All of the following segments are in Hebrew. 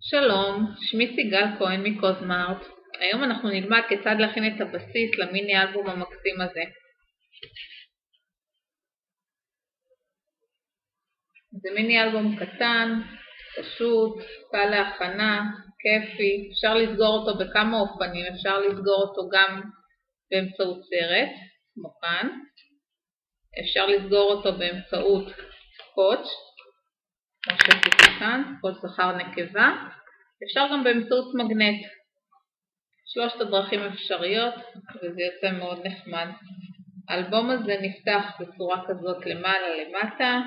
שלום, שמי סיגל כהן מקוזמארט. היום אנחנו נלמד כיצד להכין את הבסיס למיני אלבום המקסים הזה. זה מיני אלבום קטן, פשוט, קל להכנה, כיפי. אפשר לסגור אותו בכמה אופנים, אפשר לסגור אותו גם באמצעות סרט, כמו כאן. אפשר לסגור אותו באמצעות סקוץ', כמו שעשיתי כאן, סקוץ' זכר נקבה. אפשר גם באמצעות מגנט. שלושת הדרכים אפשריות, וזה יוצא מאוד נחמד. האלבום הזה נפתח בצורה כזאת למעלה למטה,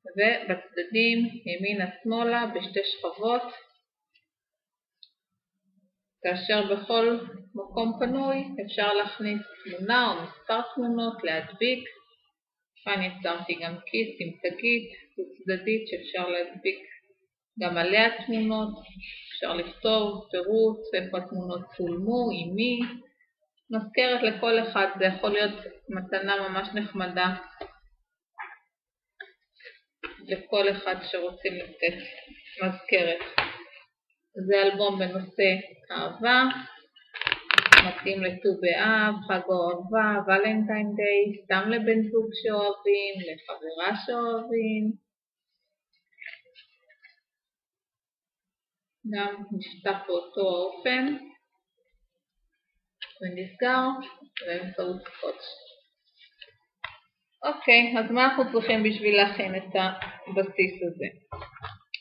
ובצדדים ימינה שמאלה בשתי שכבות, כאשר בכל מקום פנוי אפשר להכניס תמונה או מספר תמונות, להדביק. כאן יצרתי גם כיס עם תגית צדדית שאפשר להדביק גם עליה תמונות. אפשר לכתוב פירוט איפה התמונות צולמו, עם מי. מזכרת לכל אחד, זה יכול להיות מתנה ממש נחמדה לכל אחד שרוצים לתת מזכרת. זה אלבום בנושא אהבה, מתאים לט"ו באב, חג אהבה, ולנטיין דיי, סתם לבן זוג שאוהבים, לחברה שאוהבים. גם נשטח באותו האופן ונסגר באמצעות סקוץ'. אוקיי, אז מה אנחנו צריכים בשביל להכין את הבסיס הזה?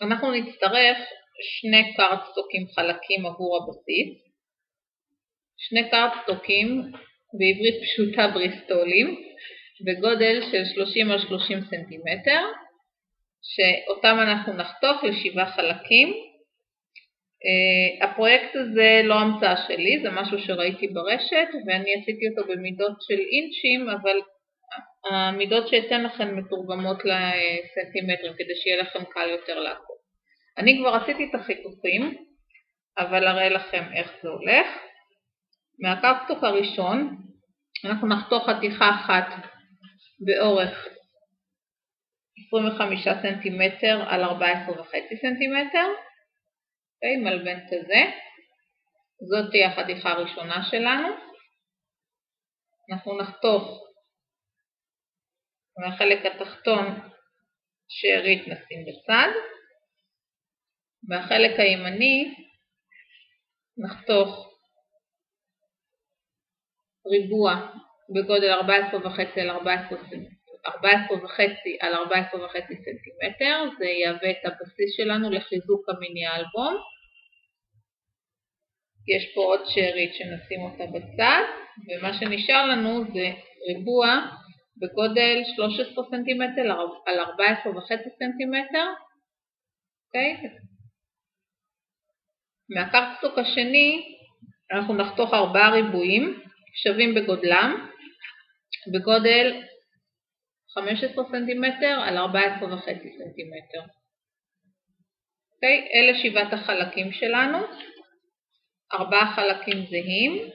אנחנו נצטרך שני קארדסטוקים חלקים עבור הבסיס, שני קארדסטוקים בעברית פשוטה בריסטולים בגודל של 30 על 30 סנטימטר, שאותם אנחנו נחתוך לשבעה חלקים. הפרויקט הזה לא המצאה שלי, זה משהו שראיתי ברשת ואני עשיתי אותו במידות של אינצ'ים, אבל המידות שאתן לכם מתורגמות לסנטימטרים כדי שיהיה לכם קל יותר לעקוב. אני כבר עשיתי את החיתוכים, אבל אראה לכם איך זה הולך. מהקארדסטוק הראשון אנחנו נחתוך חתיכה אחת באורך 25 סנטימטר על 14.5 סנטימטר. מלבן כזה. זאת תהיה החתיכה הראשונה שלנו. אנחנו נחתוך מהחלק התחתון שארית נשים בצד. מהחלק הימני נחתוך ריבוע בגודל 14.5 על 14.5 סנטימטר. זה יהווה את הבסיס שלנו לחיזוק המיני אלבום. יש פה עוד שארית שנשים אותה בצד, ומה שנשאר לנו זה ריבוע בגודל 13 סנטימטר על 14.5 סנטימטר. מהקארדסטוק השני אנחנו נחתוך 4 ריבועים שווים בגודלם בגודל 15 סנטימטר על 14.5 סנטימטר. אלה שבעת החלקים שלנו. 4 חלקים זהים.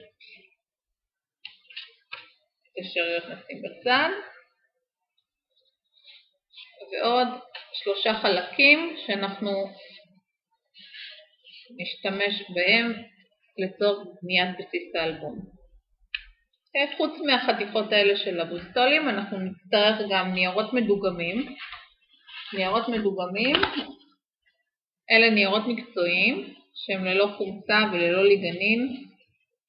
את השאריות נשים בצד. ועוד 3 חלקים שאנחנו נשתמש בהם לצורך בניית בסיס האלבום. חוץ מהחתיכות האלה של הבריסטולים, אנחנו נצטרך גם ניירות מדוגמים. ניירות מדוגמים, אלה ניירות מקצועיים, שהם ללא חומצה וללא ליגנין,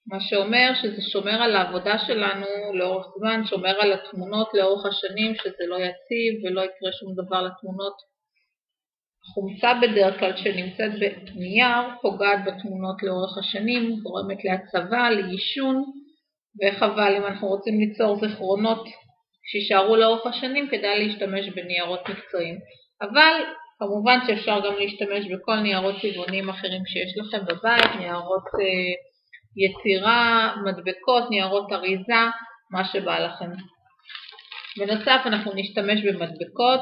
מה שאומר שזה שומר על העבודה שלנו לאורך זמן, שומר על התמונות לאורך השנים, שזה לא יציב ולא יקרה שום דבר לתמונות. חומצה בדרך כלל שנמצאת בנייר פוגעת בתמונות לאורך השנים, גורמת להצבה, ליישון, וחבל אם אנחנו רוצים ליצור זיכרונות שישארו לאורך השנים, כדאי להשתמש בניירות מקצועיים. אבל כמובן שאפשר גם להשתמש בכל ניירות צבעוניים אחרים שיש לכם בבית, ניירות יצירה, מדבקות, ניירות אריזה, מה שבא לכם. בנוסף אנחנו נשתמש במדבקות,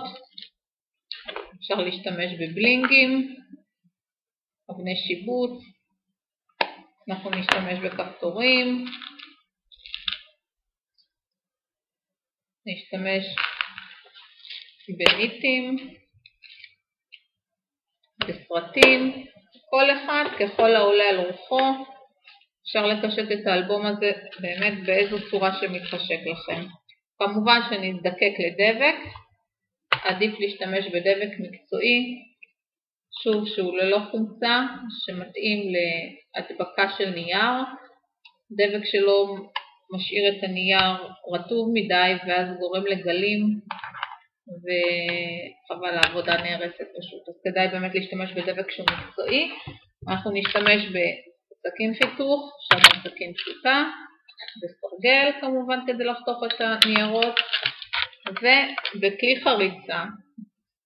אפשר להשתמש בבלינגים, אבני שיבוץ, אנחנו נשתמש בכפתורים, נשתמש בניטים, בסרטים, כל אחד ככל העולה על רוחו. אפשר לקשט את האלבום הזה באמת באיזו צורה שמתחשק לכם. כמובן שנזדקק לדבק, עדיף להשתמש בדבק מקצועי, שוב שהוא ללא חומצה, שמתאים להדבקה של נייר, דבק שלא משאיר את הנייר רטוב מדי ואז גורם לגלים וחבל העבודה נהרסת פשוט. אז כדאי באמת להשתמש בדבק שהוא מקצועי. אנחנו נשתמש בסכין חיתוך, עכשיו בסכין פשוטה, בסרגל כמובן כדי לחתוך את הניירות, ובכלי חריצה.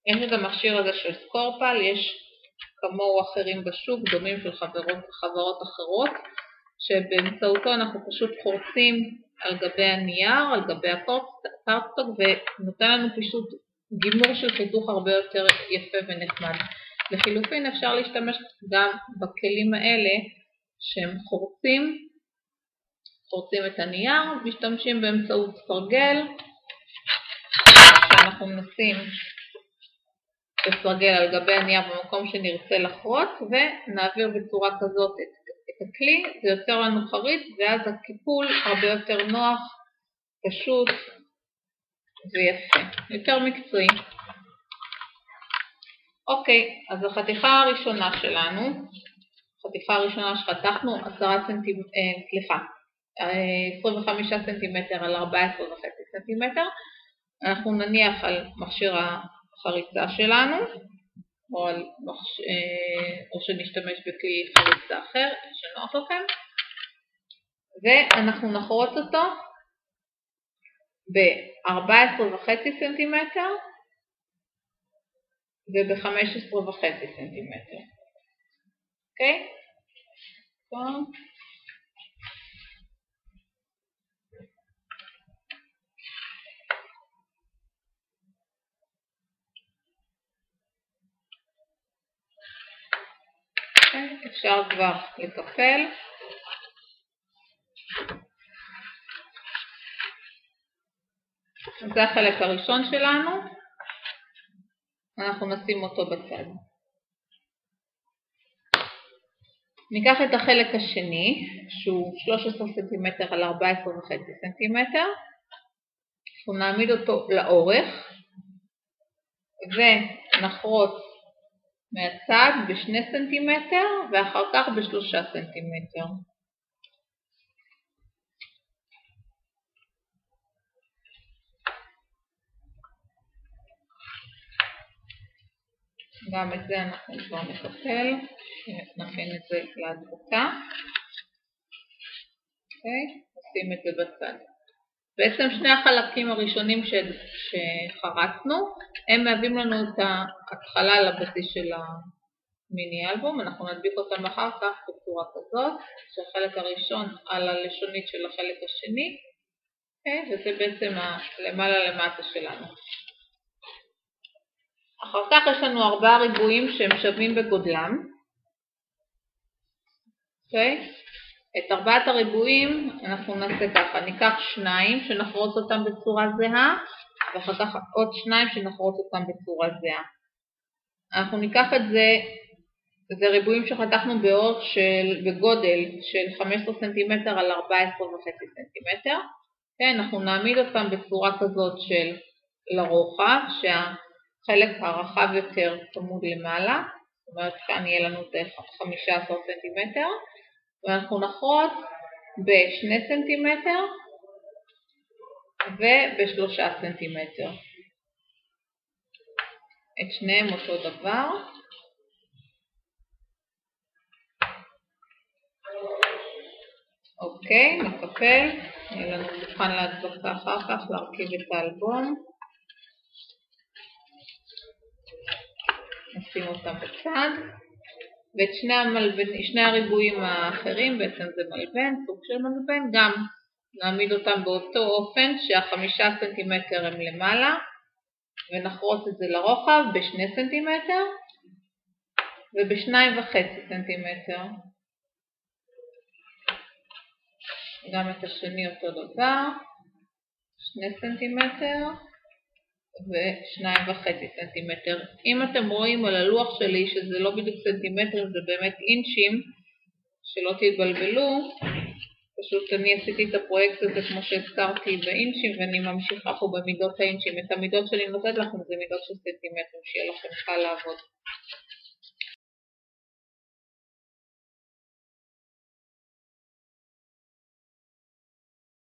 יש את המכשיר הזה של סקורפל, יש כמוהו אחרים בשוק, דומים של חברות אחרות, שבאמצעותו אנחנו פשוט חורצים על גבי הנייר, על גבי הקרטסטוק, ונותן לנו פשוט גימור של חיתוך הרבה יותר יפה ונחמד. לחילופין אפשר להשתמש גם בכלים האלה שהם חורצים את הנייר, משתמשים באמצעות סרגל, שאנחנו נשים בסרגל על גבי הנייר במקום שנרצה לחרוץ, ונעביר בצורה כזאת את הכלי, זה יוצר לנו חריץ, ואז הקיפול הרבה יותר נוח, פשוט ויפה, יותר מקצועי. אוקיי, אז החתיכה הראשונה שלנו, החתיכה הראשונה שחתכנו 25 סנטימטר על 14.5 סנטימטר, אנחנו נניח על מכשיר החריצה שלנו, או שנשתמש בכלי חריצה אחר, שנוח לכם, ואנחנו נחרוץ אותו ב-14.5 סנטימטר וב-15.5 סנטימטר. אוקיי? טוב. אפשר כבר לקפל. זה החלק הראשון שלנו, אנחנו נשים אותו בצד. ניקח את החלק השני, שהוא 13 סנטימטר על 14.5 סנטימטר, אנחנו נעמיד אותו לאורך, ונחרוץ מהצד ב2 סנטימטר, ואחר כך ב3 סנטימטר. גם את זה אנחנו כבר נקפל, נכין את זה להדבקה. אוקיי, נשים את זה בצד. בעצם שני החלקים הראשונים שחרצנו, הם מהווים לנו את ההתחלה לבסיס של המיני אלבום. אנחנו נדביק אותם אחר כך בצורה כזאת, שהחלק הראשון על הלשונית של החלק השני, אוקיי, וזה בעצם למעלה למטה שלנו. אחר כך יש לנו 4 ריבועים שהם שווים בגודלם. אוקיי? את 4 הריבועים אנחנו נעשה ככה, ניקח 2 שנחרוץ אותם בצורה זהה, ואחר כך עוד 2 שנחרוץ אותם בצורה זהה. אנחנו ניקח את זה ריבועים שחתכנו באורך בגודל של 15 סנטימטר על 14.5 סנטימטר. אוקיי? אנחנו נעמיד אותם בצורה כזאת של לרוחב, חלק הרחב יותר צמוד למעלה, זאת אומרת כאן יהיה לנו את 15 סנטימטר, ואנחנו נחרוץ ב2 סנטימטר וב3 סנטימטר. את שניהם אותו דבר. אוקיי, נקפל, יהיה לנו מוכן להדבקה אחר כך, להרכיב את האלבום. נשים אותם בצד, ואת שני הריבועים האחרים, בעצם זה מלבן, סוג של מלבן, גם נעמיד אותם באותו אופן שה5 סנטימטר הם למעלה, ונחרוץ את זה לרוחב ב2 סנטימטר וב2.5 סנטימטר. גם את השני אותו דבר, 2 סנטימטר ו2.5 סנטימטר. אם אתם רואים על הלוח שלי שזה לא בדיוק סנטימטרים, זה באמת אינצ'ים, שלא תתבלבלו, פשוט אני עשיתי את הפרויקט הזה כמו שהזכרתי באינצ'ים ואני ממשיכה פה במידות האינצ'ים. את המידות שאני נותנת לכם זה מידות של סנטימטרים, שיהיה לכם קל לעבוד.